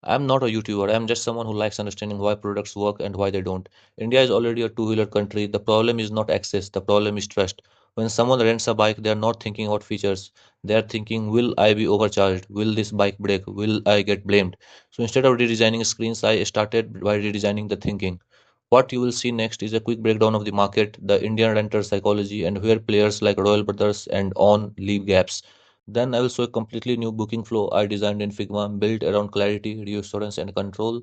I'm not a YouTuber. I'm just someone who likes understanding why products work and why they don't. India is already a two-wheeler country. The problem is not access. The problem is trust. When someone rents a bike, they are not thinking about features. They are thinking, will I be overcharged? Will this bike break? Will I get blamed? So instead of redesigning screens, I started by redesigning the thinking. What you will see next is a quick breakdown of the market, the Indian renter psychology, and where players like Royal Brothers and On leave gaps. Then I will show a completely new booking flow I designed in Figma, built around clarity, reassurance, and control.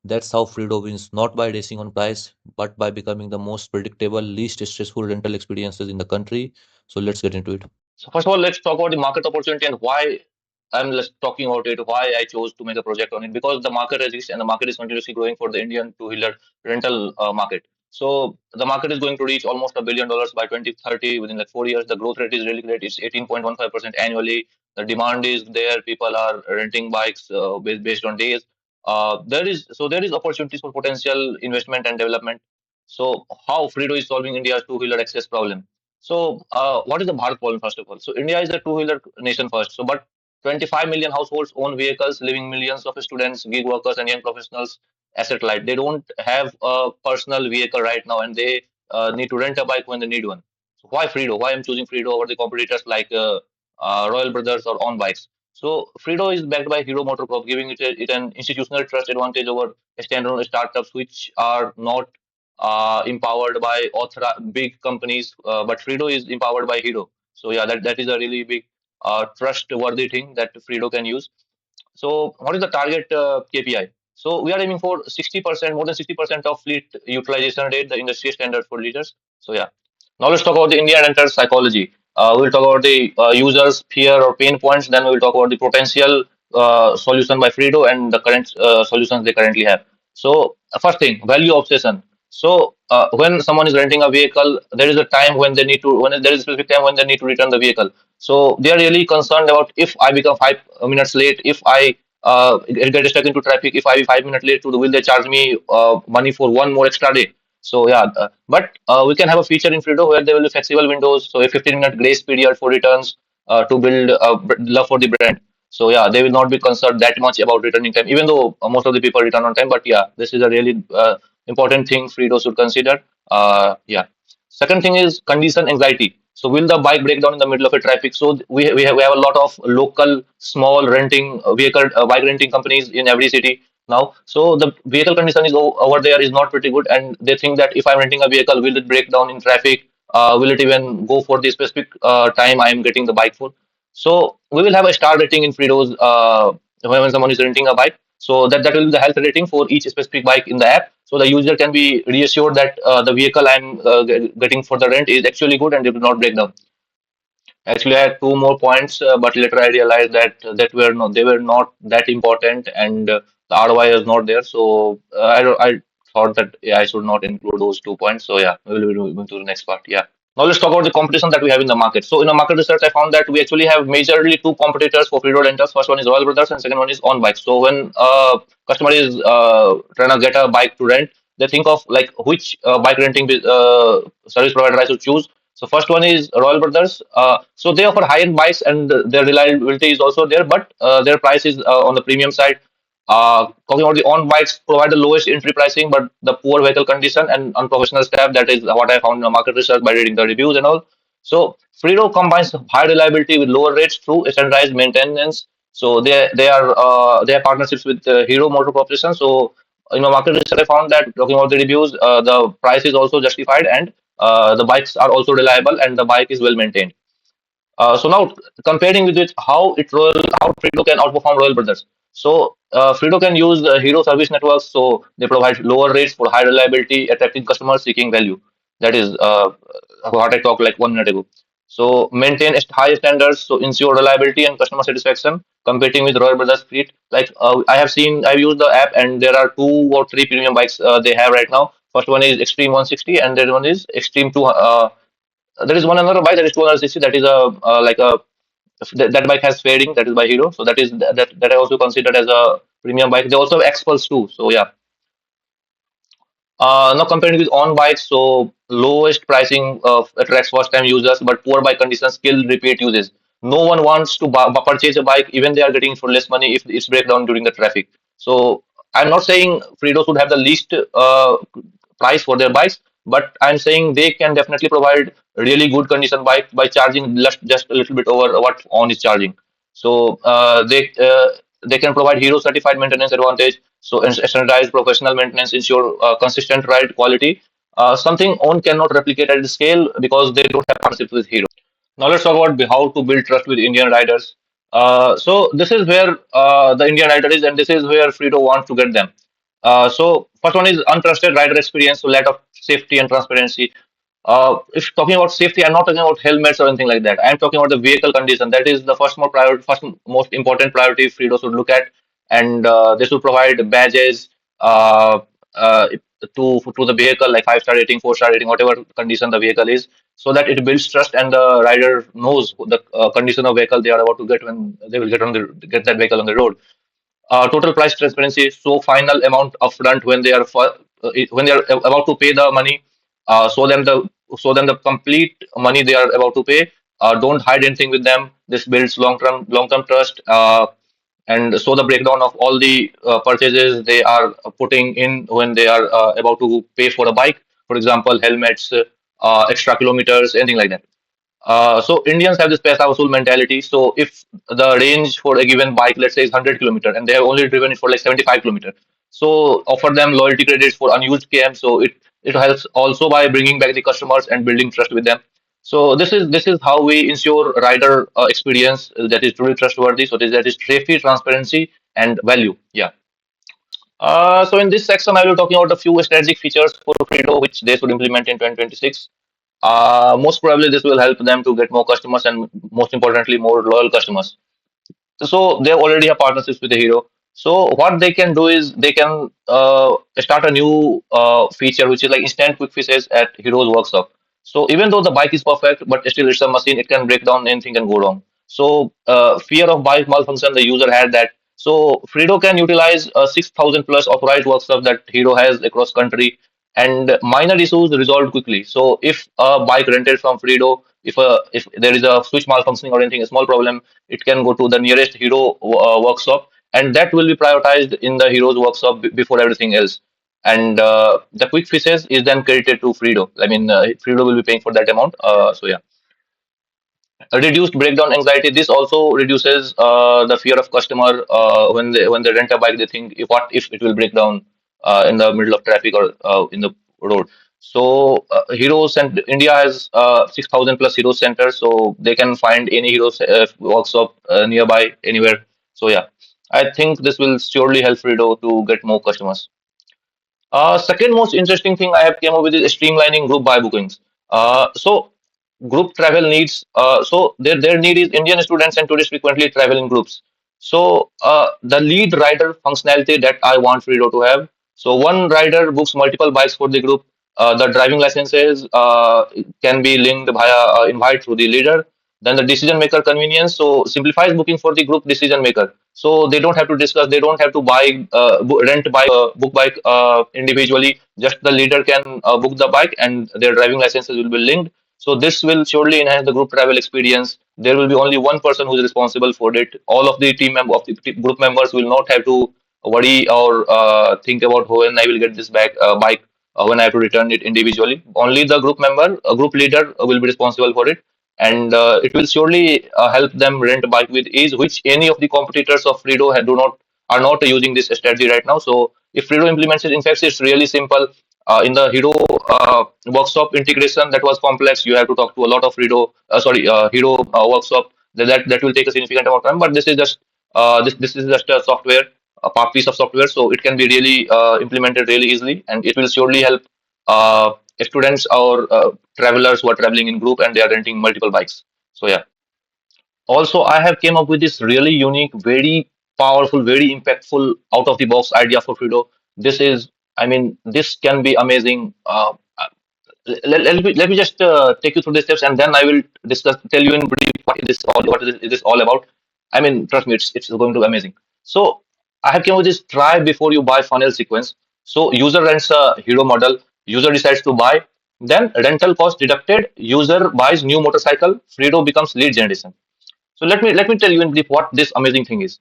That's how Freedo wins, not by racing on price, but by becoming the most predictable, least stressful rental experiences in the country. So let's get into it. So first of all, let's talk about the market opportunity and why I'm less talking about it, why I chose to make a project on it, because the market exists and the market is continuously growing for the Indian two-wheeler rental market. So the market is going to reach almost $1 billion by 2030 within like 4 years. The growth rate is really great. It's 18.15% annually. The demand is there. People are renting bikes based on days. There is opportunities for potential investment and development. So how Freedo is solving India's two-wheeler access problem? So, what is the Bharat problem, first of all? So, India is a two-wheeler nation first. So, but 25 million households own vehicles, leaving millions of students, gig workers, and young professionals asset light. They don't have a personal vehicle right now, and they need to rent a bike when they need one. So, why Freedo? Why I'm choosing Freedo over the competitors like Royal Brothers or On Bikes? So, Freedo is backed by Hero Motorcorp, giving it an institutional trust advantage over standalone startups, which are not empowered by big companies, but Fredo is empowered by Hero. So yeah, that is a really big trustworthy thing that Fredo can use. So what is the target KPI? So we are aiming for 60%, more than 60% of fleet utilization rate, the industry standard for leaders. So yeah. Now let's talk about the Indian renter psychology. We'll talk about the users' fear or pain points. Then we'll talk about the potential solution by Fredo and the current solutions they currently have. So first thing, value obsession. So when someone is renting a vehicle, there is a time when they need to when there is a specific time when they need to return the vehicle. So they are really concerned about if I become 5 minutes late, if I get stuck into traffic, if I be 5 minutes late, will they charge me money for one more extra day? So yeah, but we can have a feature in Fredo where there will be flexible windows, so a 15-minute grace period for returns to build love for the brand. So yeah, they will not be concerned that much about returning time, even though most of the people return on time. But yeah, this is a really important thing Fredo should consider. Yeah. Second thing is condition anxiety. So will the bike break down in the middle of a traffic? So we have a lot of local small renting vehicle bike renting companies in every city now. So the vehicle condition is over there is not pretty good, and they think that if I'm renting a vehicle, will it break down in traffic? Will it even go for the specific time I am getting the bike for? So we will have a star rating in Freedo's when someone is renting a bike. So that will be the health rating for each specific bike in the app. So the user can be reassured that the vehicle I'm getting for the rent is actually good and it will not break down. Actually, I had two more points, but later I realized that they were not that important, and the ROI is not there. So I thought that yeah, I should not include those 2 points. So yeah, we will be moving to the next part. Yeah. Now let's talk about the competition that we have in the market. So in the market research, I found that we actually have majorly two competitors for Freedo rentals. First one is Royal Brothers, and second one is On Bikes. So when customer is trying to get a bike to rent, they think of like which bike renting service provider I should choose. So first one is Royal Brothers. So they offer high-end bikes and their reliability is also there, but their price is on the premium side. Talking about the on bikes, provide the lowest entry pricing, but the poor vehicle condition and unprofessional staff. That is what I found in the market research by reading the reviews and all. So Fredo combines high reliability with lower rates through standardized maintenance. So they have partnerships with Hero Motor Corporation. So market research, I found that talking about the reviews, the price is also justified and the bikes are also reliable and the bike is well maintained. So now comparing with it, how Fredo can outperform Royal Brothers. So Fredo can use Hero service networks, so they provide lower rates for high reliability, attracting customers seeking value. That is what I talked like 1 minute ago. So maintain high standards, so ensure reliability and customer satisfaction. Competing with Royal Brothers fleet, like I've used the app, and there are two or three premium bikes they have right now. First one is Extreme 160, and the other one is Extreme 2. There is one another bike that is 260. That is a like a that bike has fading. That is by Hero. So that I also considered as a premium bike. They also have X Pulse too. So yeah. Now comparing with on bikes, so lowest pricing attracts first time users, but poor bike conditions kill repeat uses. No one wants to purchase a bike, even they are getting it for less money if it's break down during the traffic. So I'm not saying Freedo should have the least price for their bikes, but I'm saying they can definitely provide really good condition bike by charging just a little bit over what on is charging. So they can provide Hero certified maintenance advantage. So standardized professional maintenance ensure consistent ride quality. Something on cannot replicate at the scale because they don't have partnerships with Hero. Now let's talk about how to build trust with Indian riders. So this is where the Indian rider is, and this is where Fredo wants to get them. So first one is untrusted rider experience, so lack of safety and transparency. If talking about safety, I'm not talking about helmets or anything like that. I'm talking about the vehicle condition. That is the first most important priority Fredo should look at, and they should provide badges uh, uh, to the vehicle, like 5-star rating, 4-star rating, whatever condition the vehicle is, so that it builds trust and the rider knows the condition of vehicle they are about to get when they will get that vehicle on the road. Total price transparency, so final amount upfront when they are when they are about to pay the money, show them the complete money they are about to pay. Don't hide anything with them. This builds long term trust. And so the breakdown of all the purchases they are putting in when they are about to pay for a bike, for example, helmets, extra kilometers, anything like that. So Indians have this paisa vasool mentality. So if the range for a given bike, let's say, is 100 kilometer, and they have only driven it for like 75 kilometer, so offer them loyalty credits for unused km. So it helps also by bringing back the customers and building trust with them. So this is how we ensure rider experience that is truly trustworthy. So that is safety, transparency, and value. Yeah. So in this section, I will be talking about a few strategic features for Fredo which they should implement in 2026. Most probably, this will help them to get more customers and, most importantly, more loyal customers. So they already have partnerships with the Hero. So what they can do is they can start a new feature which is like instant quick fixes at Hero's workshop. So even though the bike is perfect, but still it's a machine, it can break down, anything can go wrong. So fear of bike malfunction, the user had that. So Fredo can utilize 6,000 plus authorized workshops that Hero has across country, and minor issues resolved quickly. So if a bike rented from Fredo, if there is a switch malfunctioning or anything, a small problem, it can go to the nearest Hero workshop, and that will be prioritized in the Hero's workshop before everything else. And the quick fixes is then credited to Fredo. I mean, Fredo will be paying for that amount. So yeah, reduced breakdown anxiety. This also reduces the fear of customer when they rent a bike. They think, if what if it will break down in the middle of traffic or in the road. So Heroes and India has 6,000 plus Hero centers, so they can find any Heroes workshop nearby anywhere. So yeah, I think this will surely help Fredo to get more customers. Second most interesting thing I have came up with is streamlining group buy bookings. So group travel needs. So their need is Indian students and tourists frequently travel in groups. So the lead rider functionality that I want Fredo to have. So one rider books multiple bikes for the group. The driving licenses can be linked via invite through the leader. Then the decision maker convenience. So simplifies booking for the group decision maker. So they don't have to discuss. They don't have to buy rent bike book bike individually. Just the leader can book the bike, and their driving licenses will be linked. So this will surely enhance the group travel experience. There will be only one person who is responsible for it. All of the group members will not have to worry or think about when I will get this bike when I have to return it individually. Only the group member, a group leader, will be responsible for it, and it will surely help them rent a bike with ease, which any of the competitors of Fredo do not are not using this strategy right now. So if Fredo implements it, in fact, it's really simple. In the Hero workshop integration, that was complex. You have to talk to a lot of Hero workshop. That will take a significant amount of time. But this is just this is just a software, a part piece of software, so it can be really implemented really easily, and it will surely help students or travelers who are traveling in group and they are renting multiple bikes. So yeah. Also, I have came up with this really unique, very powerful, very impactful, out of the box idea for Fredo. This is, I mean, this can be amazing. Let me just take you through the steps, and then I will tell you in brief is this all about. I mean, trust me, it's going to be amazing. So I have came with this try before you buy funnel sequence. So user rents a hero model, user decides to buy, then rental cost deducted, user buys new motorcycle, Fredo becomes lead generation. So let me tell you in brief what this amazing thing is.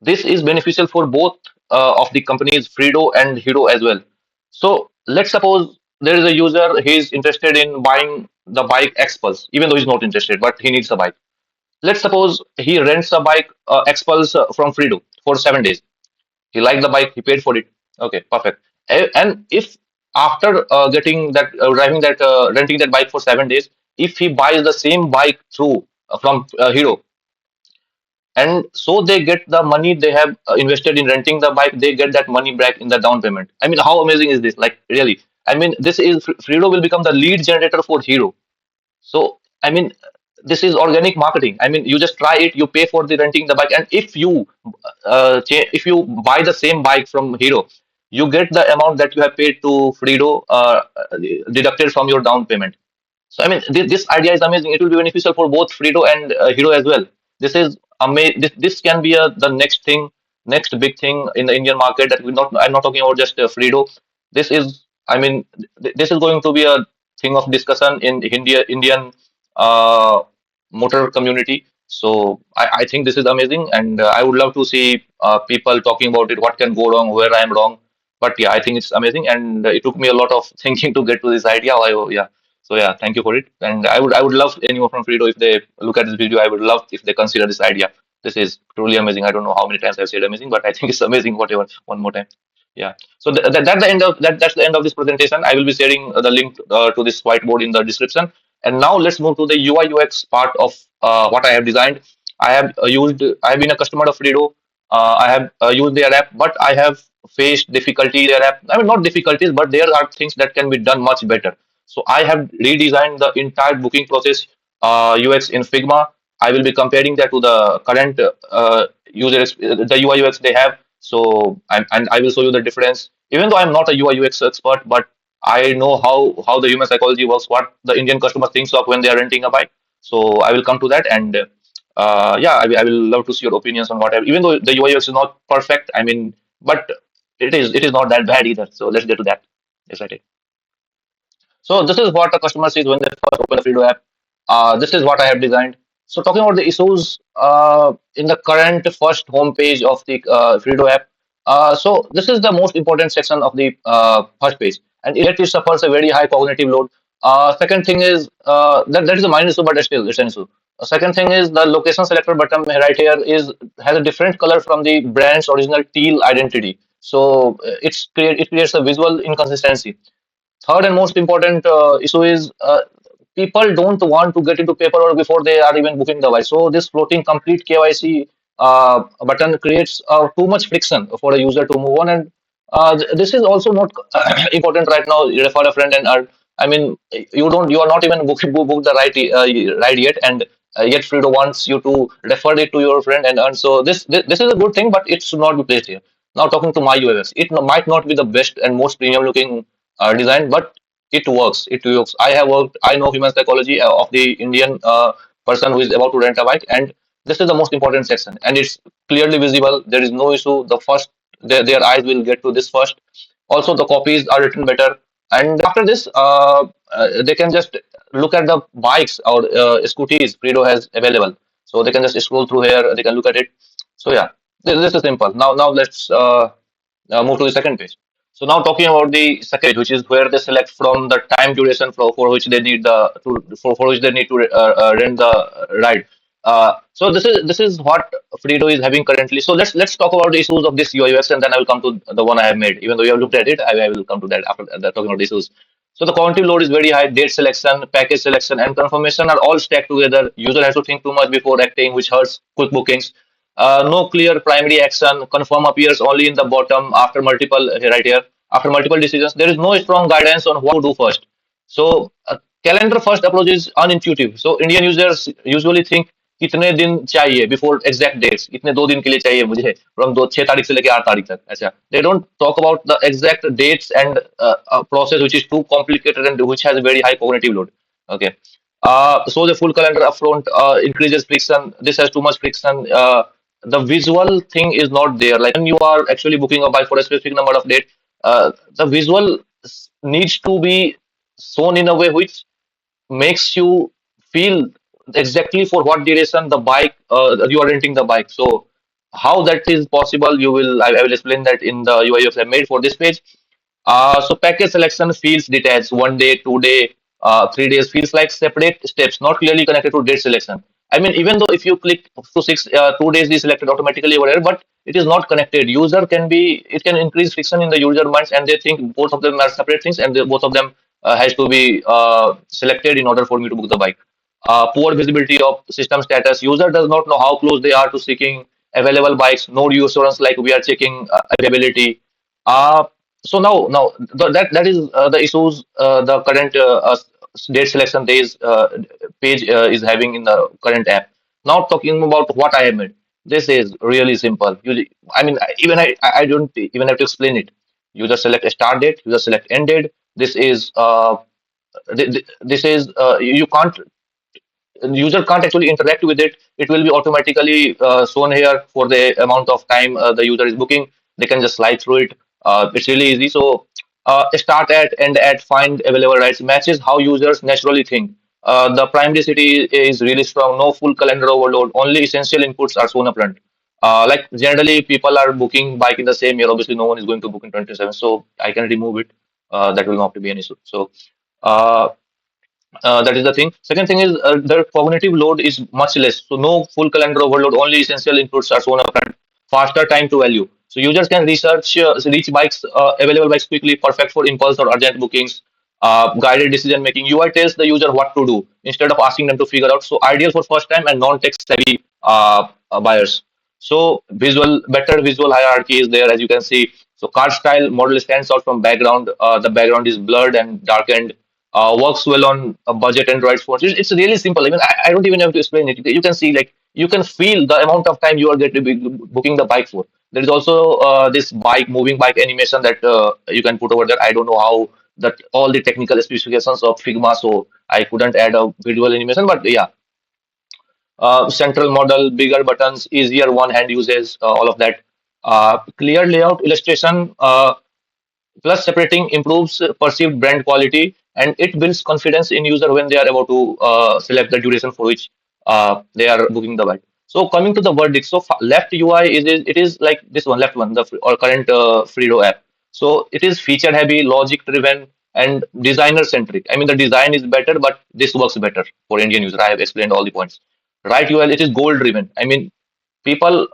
This is beneficial for both. of the companies Freedo and Hero as well. So let's suppose there is a user, he is interested in buying the bike X Pulse, even though he's not interested, but he needs a bike. Let's suppose he rents a bike X Pulse from Freedo for 7 days. He liked the bike, he paid for it. Okay, perfect. And if after getting that, driving that, renting that bike for 7 days, if he buys the same bike through from Hero, and so they get the money they have invested in renting the bike, they get that money back in the down payment. I mean, how amazing is this? Like, really? I mean, this is Fredo will become the lead generator for Hero. So, I mean, this is organic marketing. I mean, you just try it, you pay for the renting the bike, and if you buy the same bike from Hero, you get the amount that you have paid to Fredo deducted from your down payment. So I mean, this idea is amazing. It will be beneficial for both Fredo and Hero as well. This is amazing. This can be the next thing, next big thing in the Indian market. That we not. I'm not talking about just Fredo. This is. I mean, this is going to be a thing of discussion in Indian uh, motor community. So I think this is amazing, and I would love to see people talking about it. What can go wrong? Where I am wrong? But yeah, I think it's amazing, and it took me a lot of thinking to get to this idea. Yeah, so yeah, thank you for it. And I would love anyone from Fredo, if they look at this video, I would love if they consider this idea. This is truly amazing. I don't know how many times I've said amazing, but I think it's amazing. Whatever, one more time. Yeah. So that's the end of that. That's the end of this presentation. I will be sharing the link to this whiteboard in the description. And now let's move to the UI UX part of what I have designed. I have used. I have been a customer of Fredo. I have used their app, but I have faced difficulty their app. I mean, not difficulties, but there are things that can be done much better. So I have redesigned the entire booking process UX in Figma. I will be comparing that to the current the UI UX they have. So and I will show you the difference. Even though I'm not a UI UX expert, but I know how the human psychology works, what the Indian customer thinks of when they are renting a bike. So I will come to that, and yeah, I will love to see your opinions on whatever. Even though the UI UX is not perfect, I mean, but it is not that bad either. So let's get to that. Yes, I did. So this is what a customer sees when they first open the Freedo app. This is what I have designed. So talking about the issues in the current first homepage of the Freedo app. So this is the most important section of the first page, and yet it suffers a very high cognitive load. Second thing is that is a minor issue, but still it's an issue. Second thing is the location selector button right here is has a different color from the brand's original teal identity. So it creates a visual inconsistency. Third and most important issue is people don't want to get into paperwork before they are even booking the ride. So this floating complete KYC button creates too much friction for a user to move on, and this is also not important right now. You refer a friend, and I mean, you are not even book the ride yet, and yet Fredo wants you to refer it to your friend and earn. So this is a good thing, but it should not be placed here. Now talking to my UX, it might not be the best and most premium looking design, but it works. It works. I have worked. I know human psychology of the Indian person who is about to rent a bike, and this is the most important section, and it's clearly visible. There is no issue. The first, their eyes will get to this first. Also, the copies are written better, and after this, they can just look at the bikes or scooties Fredo has available. So they can just scroll through here. They can look at it. So yeah, this is simple. Now let's move to the second page. So now talking about the second page, which is where they select from the time duration for which they need for which they need to rent the ride. So this is what Fredo is having currently. So let's talk about the issues of this UI UX, and then I will come to the one I have made. Even though you have looked at it, I will come to that after talking about the issues. So the cognitive load is very high. Date selection, package selection, and confirmation are all stacked together. User has to think too much before acting, which hurts quick bookings. No clear primary action. Confirm appears only in the bottom after multiple right here. After multiple decisions, there is no strong guidance on what to do first. So calendar first approach is unintuitive. So Indian users usually think कितने दिन चाहिए before exact dates. इतने 2 दिन के लिए चाहिए मुझे from 6 तारीख से लेके 8 तारीख तक. अच्छा. They don't talk about the exact dates and a process which is too complicated and which has a very high cognitive load. Okay. So the full calendar upfront increases friction. This has too much friction. The visual thing is not there. Like when you are actually booking a bike for a specific number of dates, the visual needs to be shown in a way which makes you feel exactly for what duration the bike you are renting the bike. So How that is possible, I will explain that in the UI you have made for this page. So package selection feels detached. 1 day, 2 day, 3 days feels like separate steps, not clearly connected to date selection. I mean, even though if you click to 2 days is selected automatically over here, but it is not connected. It can increase friction in the user minds, and they think both of them are separate things, and both of them has to be selected in order for me to book the bike. Poor visibility of system status. User does not know how close they are to seeking available bikes. No reassurance like we are checking availability. Uh, that is the issues the current date selection days page is having in the current app. Now talking about what I have made. This is really simple. I mean, I don't even have to explain it. You just select a start date. You just select end date. This is you can't the user can't actually interact with it. It will be automatically shown here for the amount of time the user is booking. They can just slide through it. It's really easy. So start at, end at, find available rights matches how users naturally think. The primary city is really strong. No full calendar overload. Only essential inputs are shown upfront. Like generally, people are booking bike in the same year. Obviously, no one is going to book in 27. So I can remove it. That will not be an issue. So. Uh, that is the thing. Second thing is the cognitive load is much less. So no full calendar overload. Only essential inputs are shown upfront. Faster time to value. So users can reach bikes, available bikes quickly, perfect for impulse or urgent bookings. Guided decision making. UI tells the user what to do instead of asking them to figure out. So ideal for first time and non-tech savvy buyers. So better visual hierarchy is there as you can see. So card style model stands out from background. The background is blurred and darkened. Works well on a budget Android phones. It's really simple. I mean, I don't even have to explain it. You can see, like, you can feel the amount of time you are going to be booking the bike for. There is also this moving bike animation that you can put over there. I don't know how that all the technical specifications of Figma, so I couldn't add a visual animation. But yeah, central model, bigger buttons, easier one-hand uses, all of that. Clear layout illustration. Plus, separating improves perceived brand quality and it builds confidence in user when they are about to select the duration for which they are booking the bike. So coming to the verdict, so left UI it is like this one, left one, or current Freedo app. So it is feature heavy, logic driven, and designer centric. I mean, the design is better, but this works better for Indian user. I have explained all the points. Right UI, it is goal driven. I mean, people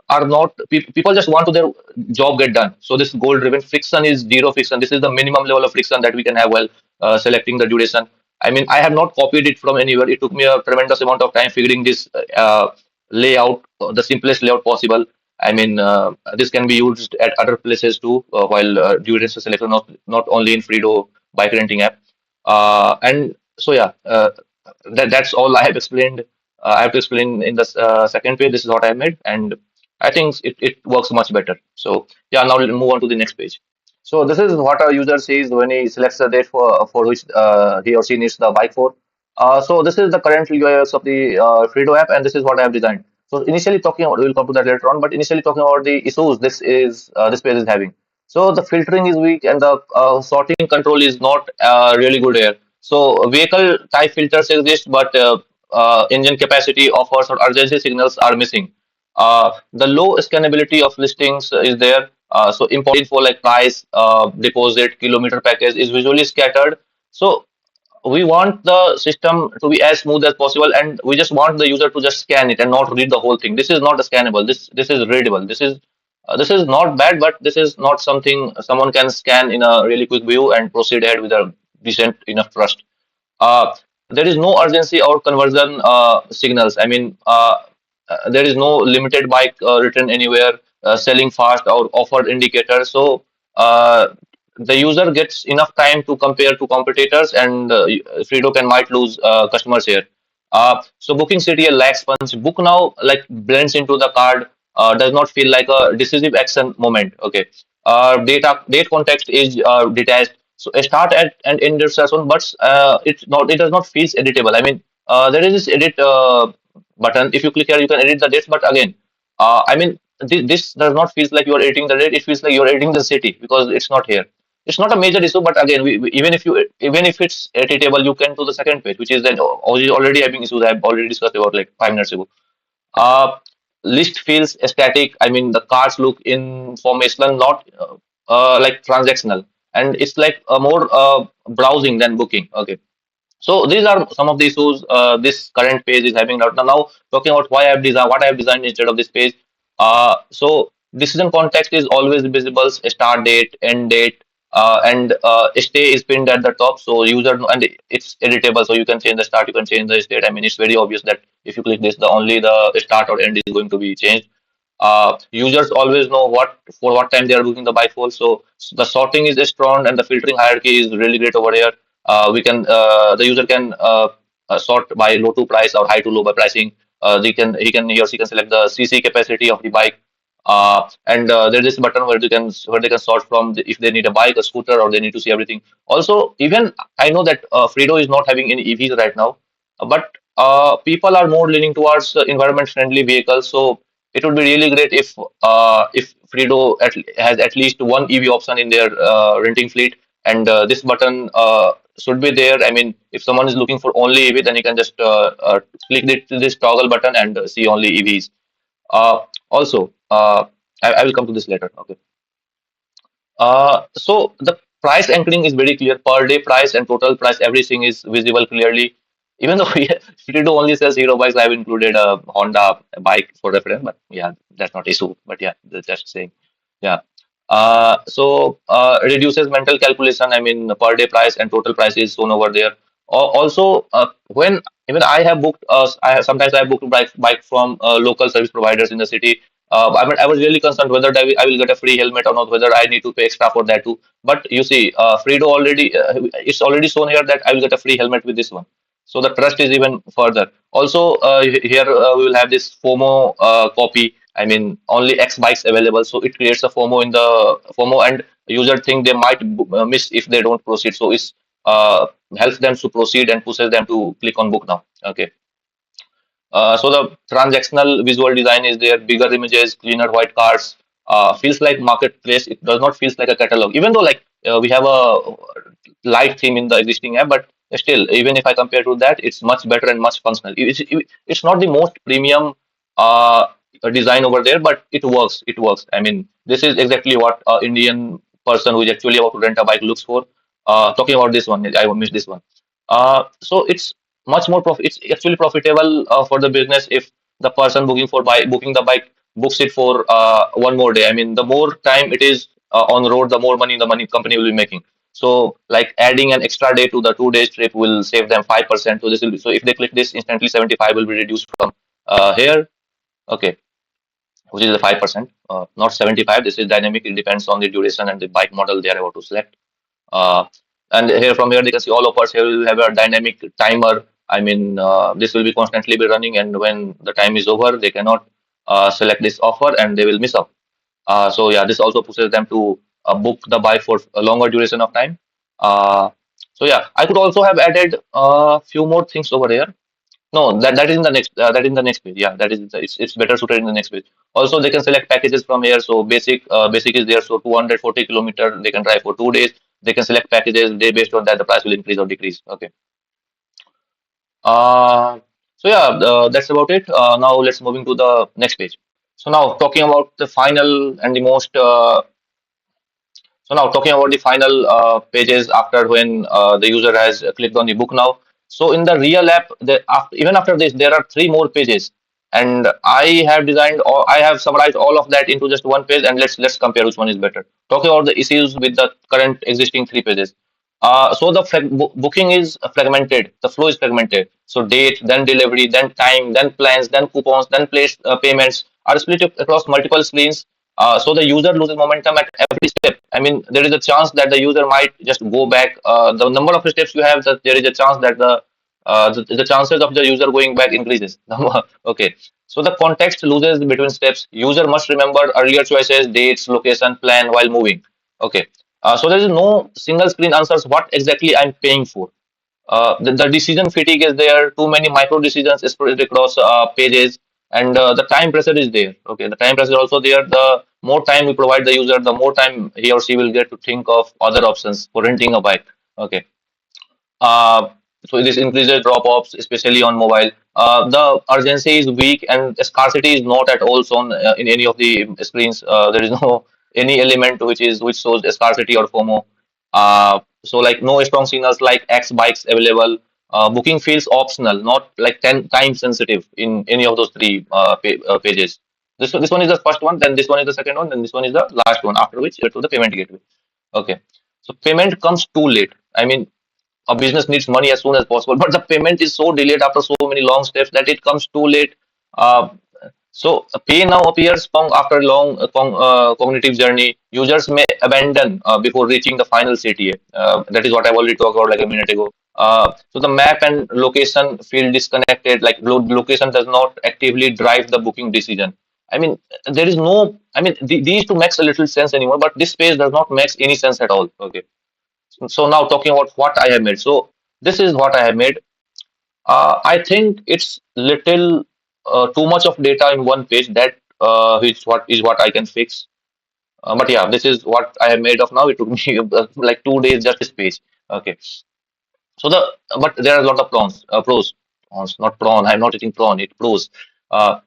just want to their job get done. So this goal driven. Friction is zero friction. This is the minimum level of friction that we can have while selecting the duration. I mean, I have not copied it from anywhere. It took me a tremendous amount of time figuring this layout, the simplest layout possible. I mean, this can be used at other places too, while duration selection, not only in Freedo bike renting app. And so yeah, that's all I have explained. I have to explain in the second page. This is what I made, and I think it works much better. So yeah, now we'll move on to the next page. So this is what our user sees when he selects the date for which he or she needs the bike for. So this is the current UIX of the Freedo app, and this is what I have designed. So initially talking about, we'll come to that later on, but initially talking about the issues this page is having. So the filtering is weak, and the sorting control is not really good here. So vehicle type filters exist, but engine capacity, offers, or urgency signals are missing. The low scannability of listings is there. So important info like price, deposit, kilometer package is visually scattered. So we want the system to be as smooth as possible, and we just want the user to just scan it and not read the whole thing. This is not a scannable. This is readable. This is not bad, but this is not something someone can scan in a really quick view and proceed ahead with a decent enough trust. Uh, there is no urgency or conversion signals. I mean, there is no limited bike written anywhere, selling fast or offered indicator. So the user gets enough time to compare to competitors, and Fredo can might lose customers here. So booking CTL lacks punch. Book now like blends into the card. Does not feel like a decisive action moment. Okay. Date context is detached. So a start at and end session, but it does not feel editable. I mean, there is this edit button. If you click here, you can edit the dates. But again, I mean, this does not feel like you are editing the date. It feels like you are editing the city because it's not here. It's not a major issue, but again, even if it's editable, you can to the second page, which is then already having issues I've already discussed about like 5 minutes ago. Uh, list feels static. I mean, the cards look informational, not like transactional, and it's like more browsing than booking. Okay, so these are some of the issues this current page is having right now. Now talking about why I've designed what I've designed instead of this page. So decision context is always visible: start date, end date, and stay is pinned at the top. So user and it's editable, so you can change the start, you can change the state. I mean, it's very obvious that if you click this, the only the start or end is going to be changed. Users always know what for what time they are booking the bike for. So the sorting is strong and the filtering hierarchy is really great over here. We can The user can sort by low to price or high to low by pricing. He or she can select the CC capacity of the bike. And there's this button where they can sort from if they need a bike, a scooter, or they need to see everything. Also, even I know that Freedo is not having any EVs right now, but people are more leaning towards environment friendly vehicles. So it would be really great if Fredo has at least one EV option in their renting fleet, and this button should be there. I mean, if someone is looking for only EV, then you can just click this toggle button and see only EVs. Also, I will come to this later. Okay. So the price anchoring is very clear. Per day price and total price, everything is visible clearly. Even though Fredo only sells hero bikes, I've included a Honda bike for reference. But yeah, that's not issue. But yeah, that's just saying. Yeah. Reduces mental calculation. I mean, per day price and total price is shown over there. Also, when even I have booked, sometimes I have booked bike from local service providers in the city. I was really concerned whether I will get a free helmet or not, whether I need to pay extra for that too. But you see, Fredo already it's already shown here that I will get a free helmet with this one. So the trust is even further. Also, here we will have this FOMO copy. I mean, only X bikes available, so it creates a FOMO in the FOMO, and user think they might miss if they don't proceed. So it's helps them to proceed and pushes them to click on book now. Okay. So the transactional visual design is there, bigger images, cleaner white cards. Feels like marketplace. It does not feels like a catalog. Even though like we have a light theme in the existing app, but still, even if I compare to that, it's much better and much functional. It's not the most premium uh, design over there, but it works. It works. I mean, this is exactly what Indian person who is actually about to rent a bike looks for. Talking about this one, I missed this one. So it's much more it's actually profitable for the business if the person booking the bike books it for one more day. I mean, the more time it is on road, the more money the money company will be making. So like adding an extra day to the 2 days trip will save them 5%. So this will be, so if they click this, instantly 75 will be reduced from here. Okay, which is the 5%, not 75. This is dynamic. It depends on the duration and the bike model they are about to select. Uh, and here from here they can see all offers. Here will have a dynamic timer. I mean, this will be constantly be running, and when the time is over, they cannot select this offer and they will miss out. So yeah, this also pushes them to book the bike for a longer duration of time. Uh, so yeah, I could also have added a few more things over here. No, that is in the next page. Yeah, it's better suited in the next page. Also, they can select packages from here. So basic is there. So 240 kilometer they can drive for 2 days. They can select packages. They based on that the price will increase or decrease. Okay. Uh, so yeah, that's about it. Now let's moving to the next page. So now talking about the final and the most so now talking about the final pages after when the user has clicked on the book now. So in the real app, even after this, there are three more pages, and I have summarized all of that into just one page, and let's compare which one is better. Talking about the issues with the current existing three pages. So the booking is fragmented. The flow is fragmented. So date, then delivery, then time, then plans, then coupons, then place payments are split across multiple screens. So the user loses momentum at every step. I mean, there is a chance that the user might just go back. The number of steps you have, that there is a chance that the chances of the user going back increases. Okay. So the context loses between steps. User must remember earlier choices, dates, location, plan while moving. Okay. So there is no single screen answers what exactly I'm paying for. The decision fatigue is there. Too many micro decisions spread across pages, and the time pressure is there. Okay, the time pressure is also there. The more time we provide the user, the more time he or she will get to think of other options for renting a bike. Okay. Uh, So this increases drop-offs, especially on mobile. The urgency is weak and scarcity is not at all shown in any of the screens. There is no any element which shows scarcity or FOMO. So like no strong signals like X bikes available. Booking feels optional, not like 10 time sensitive in any of those three pages. This one is the first one, then this one is the second one, then this one is the last one. After which you get to the payment gateway. Okay, so payment comes too late. I mean, a business needs money as soon as possible, but the payment is so delayed after so many long steps that it comes too late. Uh, so pay now appears long after long cognitive journey. Users may abandon before reaching the final CTA. That is what I've already talked about like a minute ago. So the map and location feel disconnected. Like location does not actively drive the booking decision. I mean, there is no. I mean, these two makes a little sense anymore, but this page does not make any sense at all. Okay. So now talking about what I have made. So this is what I have made. I think it's little too much of data in one page. That is what I can fix. But yeah, this is what I have made of now. It took me like 2 days just this page. Okay. So but there are a lot of prawns, not prawn. I'm not eating prawn. It pros. The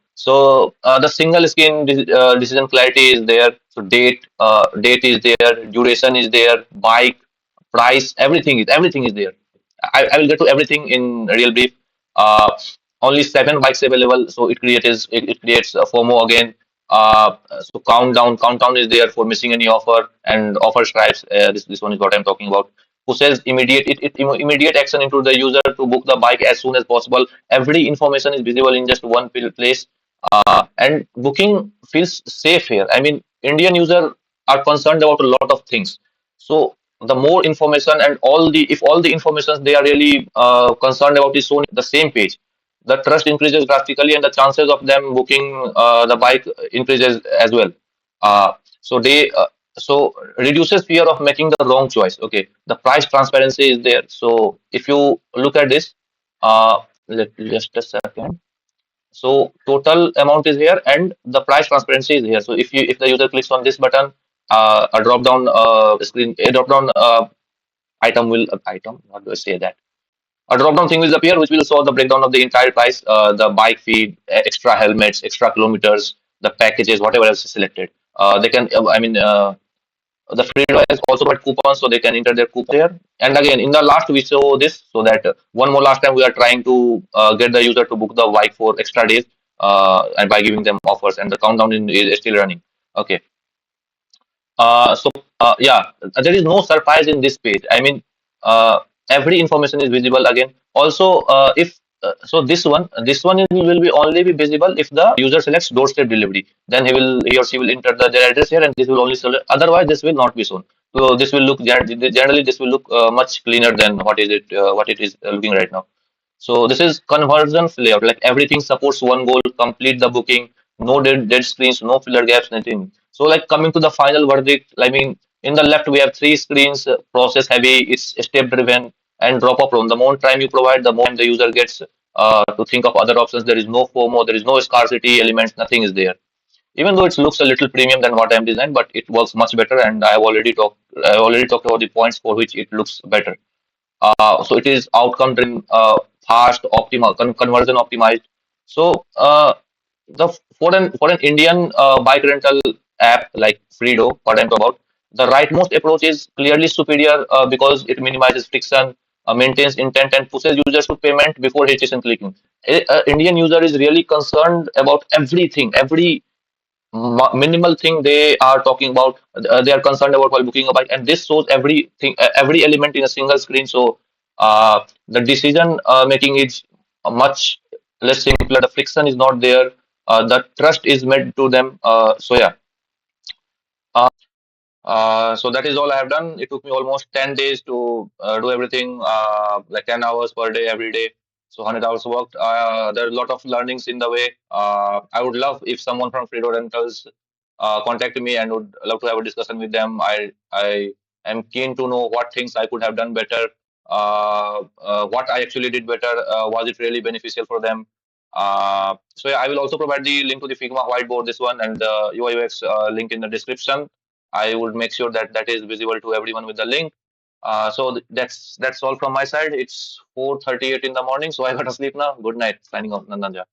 single screen decision clarity is there. So date is there, duration is there, bike, price, everything is there. I will get to everything in real brief. Uh, Only 7 bikes available, so it creates a FOMO again. So countdown is there for missing any offer and offer stripes. This one is what I'm talking about. Pushes immediate action into the user to book the bike as soon as possible. Every information is visible in just one place, and booking feels safe here. I mean, Indian user are concerned about a lot of things. So the more information and if all the information they are really concerned about is shown in the same page, the trust increases drastically and the chances of them booking the bike increases as well. Uh, so they so reduces fear of making the wrong choice. Okay, the price transparency is there. So if you look at this, just a second. So total amount is here and the price transparency is here. So if the user clicks on this button, a drop down a drop down item will item. How do I say that? A drop down thing will appear, which will show the breakdown of the entire price, the bike fee, extra helmets, extra kilometers, the packages, whatever else is selected. They can, I mean, the Freedo has also got coupons, so they can enter their coupon there. And again, in the last we show this so that one more last time we are trying to get the user to book the bike for extra days, and by giving them offers, and the countdown is still running. Okay. Yeah, there is no surprise in this page. I mean, uh, every information is visible again. Also, if so, will be only be visible if the user selects doorstep delivery. Then he or she will enter their address here, and this will only select. Otherwise, this will not be shown. So this will look generally this will look much cleaner than what it is looking right now. So this is conversion layout. Like everything supports one goal, complete the booking, no dead screens, no filler gaps, nothing. So like coming to the final verdict, I mean, in the left we have three screens, process heavy, it's step driven and drop off prone. The more time you provide, the more time the user gets to think of other options. There is no FOMO, there is no scarcity elements, nothing is there. Even though it looks a little premium than what I'm designed, but it works much better. And I already talked about the points for which it looks better. So it is outcome driven, fast, optimal, conversion optimized. So the for an Indian bike rental app like Freedo, what I'm talking about, the rightmost approach is clearly superior because it minimizes friction, maintains intent, and pushes users to payment before registration clicking. Indian user is really concerned about everything, every minimal thing they are talking about, they are concerned about while booking a bike, and this shows everything, every element in a single screen. So the decision making is much less simpler, the friction is not there, the trust is made to them. So yeah, so that is all I have done. It took me almost 10 days to do everything, like 10 hours per day, every day. So 100 hours worked. There are a lot of learnings in the way. I would love if someone from Freedo Rentals contacted me and would love to have a discussion with them. I am keen to know what things I could have done better, what I actually did better. Was it really beneficial for them? So yeah, I will also provide the link to the Figma whiteboard, this one, and the UI UX link in the description. I would make sure that that is visible to everyone with the link. That's all from my side. It's 4:38 in the morning, so I gotta sleep now. Good night. Signing off, Nandanja.